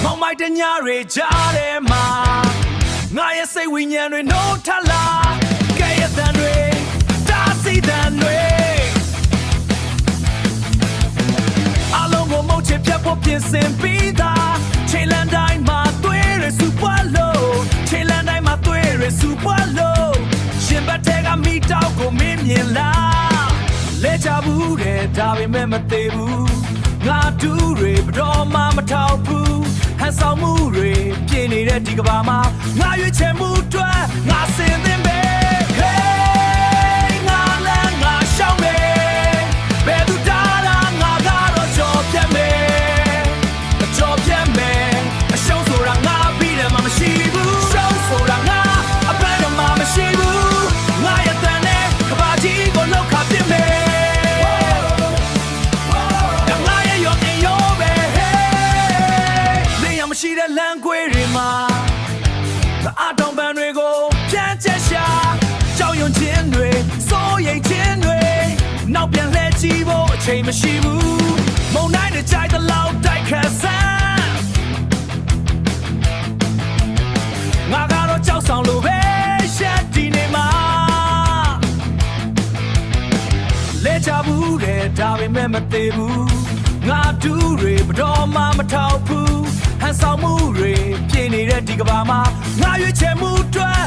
မောင်မိုက်တညာတွေကြားထဲမှာငါရဲ့စိတ်ဝိညာဉ်တွေနှိုးထလာကဲရဲ့တန်တွေတားစီတန်တွေအလုံးကိုမုတ်ချစ်ဖြတ်ဖို့ပြင်ဆင်ပြီးသားခြေလမ်းတိုင်းမှာသွေးရစူပွားလို့ခြေလမ်းတိုင်းမှာသွေးရစူပွားလို့ရှင်ဘတ်ထဲကမိတောက်ကိုမင်းမြင်လားလဲကြဘူးတဲ့ဒါပေမဲ့မသေးဘူးငါတူးတွေဘတော်မှမထောက်ဘူးဟန်ဆောင်မှုတွေပြင်းနေတဲ့ဒီကဘာမှာငါရွေးချယ်မှုအတွက်ငါစင်သင်ပဲ Hey ငါလည်းငါရှောင်းမယ်ဘယ်သူတားတာငါကတော့ကြော်ပြတ်မယ်ကြော်ပြတ်မယ်အရှုံးဆိုတာငါပြီးတယ်မှမရှိဘူးရှုံးဆိုတာငါအပန်းတော့မှမရှိဘူးငါရဲ့တန်နဲ့ကဘာကြီးကိုလောက်ခပြစ်မယ်ရှိတဲ့လမ်းခွေတွေမှာအတောင်ပံတွေကိုဖြန့်ချက်ရှာကြောက်ရွံ့ခြင်းတွေစိုးရိမ်ခြင်းတွေနောက်ပြန်လှည့်ကြည့်ဖို့အချိန်မရှိဘူးမုန်တိုင်းတွေကြိုက်တဲ့လောက်တိုက်ခတ်ဆန်းငါကတော့ကြောက်ဆောင်လို့ပဲရှက်ဒီနေမှာလဲချဘူးတဲ့ဒါပေမဲ့မသေးဘူးငါတူးတွေဘတော်မှမထောက်ဘူးဟန်ဆောင်မှုတွေပြင်းနေတဲ့ဒီကဘာမှာငါရွေးချယ်မှုအတွက်